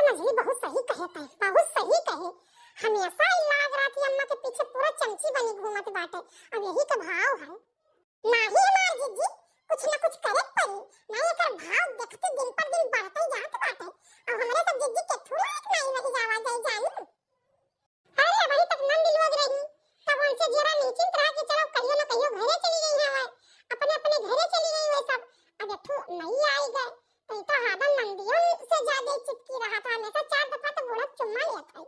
मझली बहुत सही कहे पे, बहुत सही कहे। हमेशा ही लाग राती अम्मा के पीछे पूरा चमची बनी घूमत बाटे। अब यही तो भाव है। नाही हमार जीजी कुछ न कुछ करे पड़ी। नहीं एकर भाव देखते दिन पर दिन बढ़ते जात बाटे। अब हमरे सब जीजी के थोड़ा एक नहीं रही जावा जाए जानू। अरे अभी तक मन दिलवग रही तब उनसे जरा निश्चिंत रहा कि चलो कहियो न कहियो घरे चली गई है। अपने अपने घरे चली गई है सब। अब ठू नहीं आई गए तो हादन नंदियों से ज्यादा चिपकी रहा था। हमेशा 4 दफा तो बोला चुम्मा लिया था।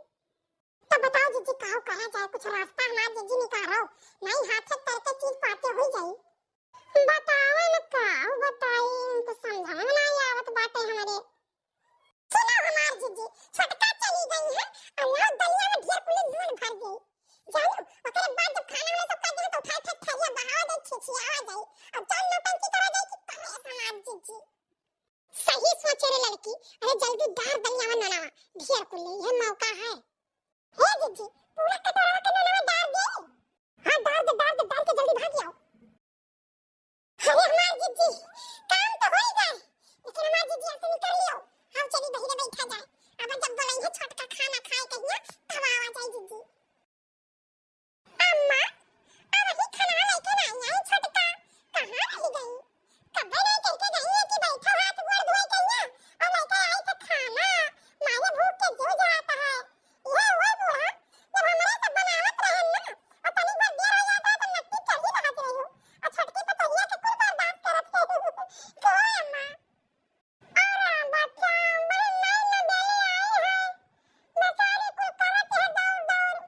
तो बताओ जीजी कहो कहा जाए, कुछ रास्ता हमार जीजी निकालो। नहीं हाथ से तरके चीज पाते हो जाई। बताओ न काऊ बताई, उनको समझाना नहीं आवत बाटे हमारे। सुनो हमार जीजी छोटका चली गई है और दलिया में ढेर कुली नून भर गई जानू। ओकरे बाद जब खाना वाला सब कर दे तो उठा के थैलिया बहाव दे छिछियावा जाई और चल नौटंकी करा जाई कि कहे हमार जीजी। सही सोचे रे लड़की। अरे जल्दी डार दलिया में ननावा ढेर कुली ये मौका है। हे जीजी पूरा कटोरा के ननावा डाल दे। हां डाल के जल्दी भाग आओ। अरे हमार जीजी काम तो हो ही गए लेकिन हमार जीजी ऐसे निकल लियो। हम चली बहिरे बैठा जाए। अब जब बोलाई है छोटका खाना खाए कहिया तब आवा जाए जीजी। अम्मा अब ही खाना लेके नहीं आई छोटका कहां रह गई। कब नहीं करके गई है कि बैठा हाथ गोड़ धोए कहिया और लेके आई तो खाना। मारे भूख के जो जाता है। ये वो बूढ़ा जब हमारे सब बनावत रहे ना और तनी भर देर हो जाता है तो नट्टी कर ही रहत रही और छोटकी पतोहिया के कुल बर्दाश्त करत है। कोई अम्मा अरे बच्चा बड़ी नई न देले आई है बेचारी कुल करत है दौड़ दौड़।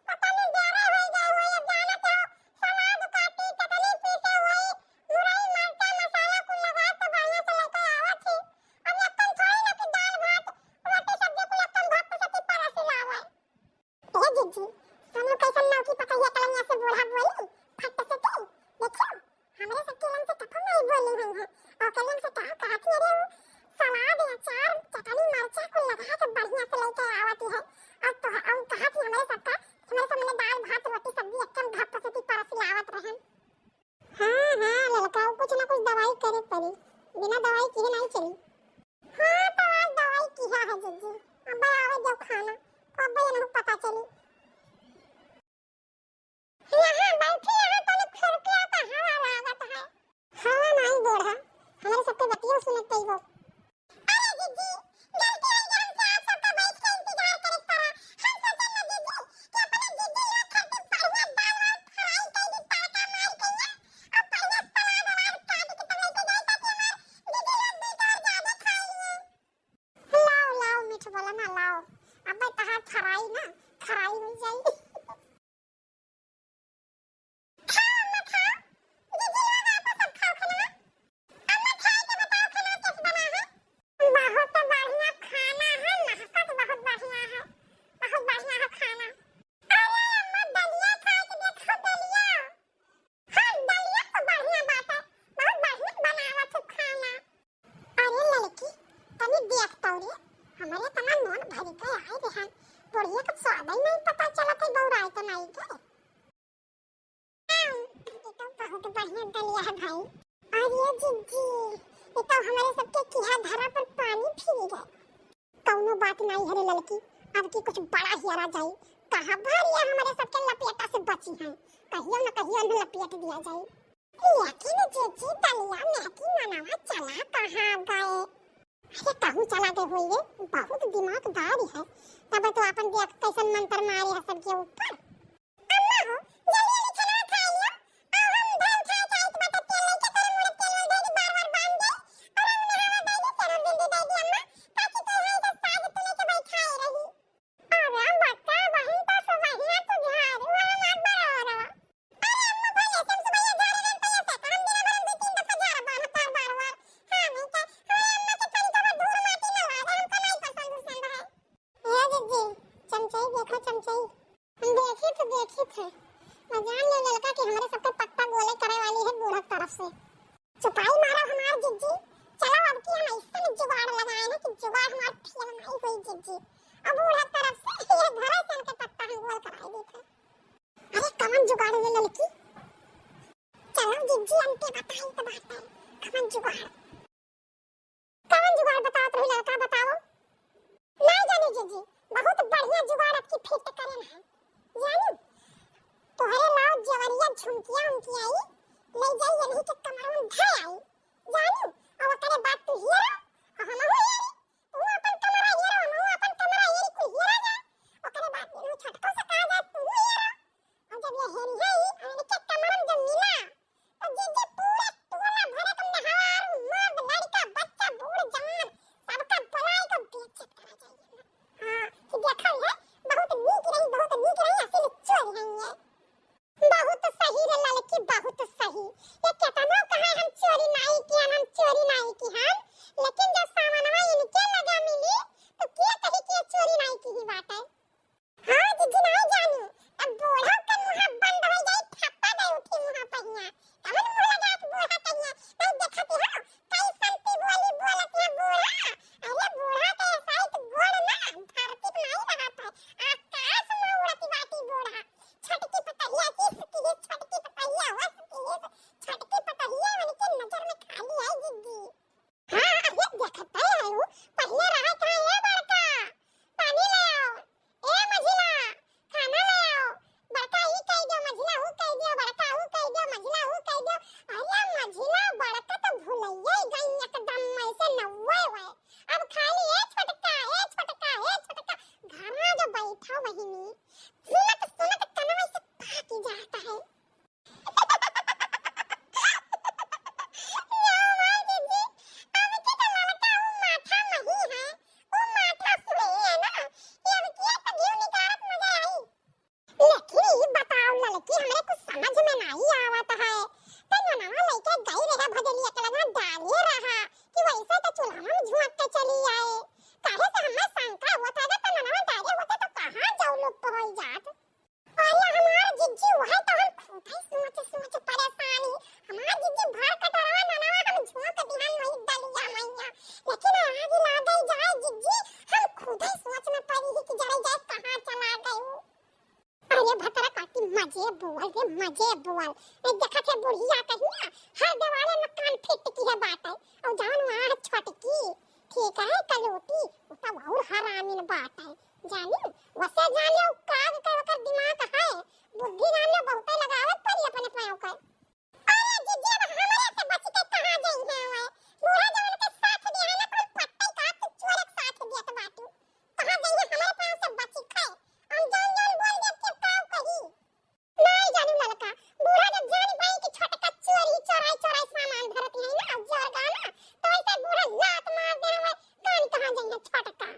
पता नहीं देरे हो गए हो या जाना तो सलाद काटी चटनी पीसे हुई मुरई मरचा मसाला कुल लगा तो बढ़िया से लेके आवत है। अब यक्कन थोड़ी ना कि दाल भात रोटी सब्जी कुल यक्कन भात पे सती परसी लावे। ए जीजी सुनो कैसन नौ की पतैया कलमिया से बूढ़ा बोली फट से ती देखो हमरे सब के लन से कखो नहीं बोली हुई है और कलन से कहा कहती अरे सलाद अचार चटनी मरचा कुल लगा के बढ़िया से लेके आवती है। और तो और कहा थी हमारे सबका हमारे सामने दाल भात रोटी सब्जी एकदम भाप से परसी लावत रहे। हां लड़का कुछ ना कुछ दवाई करे पड़ी। बिना दवाई किए नहीं चली। हां तो आज दवाई किया है जीजी। अब आवे जो खाना कब ये नहीं पता चली। यहाँ बैठी यहाँ तो खिड़कियां का हवा लागत है। हवा नहीं बोढ़ा हमारे सबके बतियों सुनत ही हो। अरे जीजी गलती है हमसे आप सबका बैठ के इंतजार करे करा। हम सोचे न जीजी कि अपने जीजी लोग खातिर बढ़िया दाल वाल फ्राई कर दी तड़का मार के ना और बढ़िया सलाद वाला काट के तले के जाए ताकि हमार जीजी लोग भी और ज्यादा खाएंगे। लाओ मीठ बोला ना लाओ। अब तहार खराई हो जाई। हमारे तना नॉन भरी के आए रहन बढ़िया कुछ स्वाद ही नहीं पता चला थे बौराई तो नहीं के। ये तो बहुत बढ़िया दलिया है भाई। और ये जीजी ये तो हमारे सबके किया धरा पर पानी फिर गए। कौनो बात नहीं है रे लड़की अब की कुछ बड़ा ही आ जाए। कहां भरिया हमारे सबके लपेटा से बची हैं कहियो न कहियो न लपेट दिया जाए। लेकिन जीजी दलिया महकी मनावा चला कहां गए। अरे कहूं चला गए होई रे बहुत दिमागदार है। तब तो अपन देख कैसन मंत्र मारे है सबके ऊपर। अम्मा हो जल्दी खाना खा लियो और हम दाल खा के आइत बाटे तेल लेके तेरे मुंह तेल दे दी बार-बार बांध दे और हम नहावा दे दी सरल दिन दे दी अम्मा ताकि तू है तो साग तो लेके बैठाए रही। अरे बच्चा वही तो सुबहिया तू झाड़ वो हम बरोबर। अरे अम्मा भाई ऐसे सुबहिया झाड़ रहे तो ऐसे काम दिन भर 2-3 दफा झाड़ बार-बार। हां नहीं तो देखी थे मैं जान ले लड़का कि हमारे सबके पत्ता गोले करे वाली है बूढ़ा तरफ से। चुपाई मारो हमार जीजी। चलो अब की हम ऐसा जुगाड़ लगाए ना कि जुगाड़ हमार फेल नहीं हुई जीजी। अब बूढ़ा तरफ से ये घरे चल के पत्ता हम गोल कराई दी थे। अरे कमन जुगाड़ ले लड़की। चलो जीजी अंते बताई तो बात है कमन जुगाड़ बताओ तो लड़का बताओ। नहीं बोल रे मजे बोल ए देखा थे बुढ़िया कहीं ना हर देवाले में कान फिट की है बात है और जान वहां छोटकी ठीक है कलोटी उता और हरामी ने बात है जानी वैसे जान ले काग का वकर दिमाग है बुद्धि जान ले बहुत लगावत पड़ी अपने पाँव का अरे जीजी अब हमारे से बच के कहां गई है ओए बूढ़ा जवान के साथ दिया है ना कोई पट्टे का तो चोर के साथ दिया तो बातू कहां गई है हमारे पाँव से बच के हम जान जान बोल दे के काव कही नहीं जानू ललका बूढ़ा जब जानी भाई की छोटे का चोरी चोराई चोराई सामान धरती है ना जोर गाना तो ऐसे बूढ़ा लात मार दे हमें कान कहां गई है छोटा का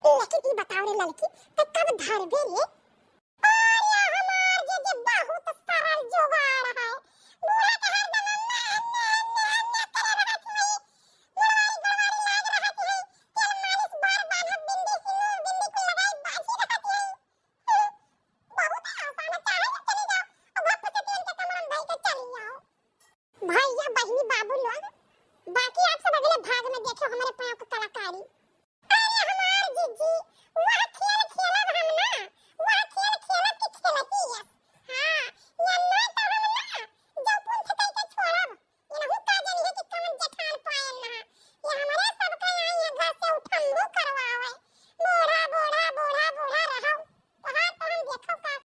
लेकिन ये बताओ रे लड़की तो कब धरबे रे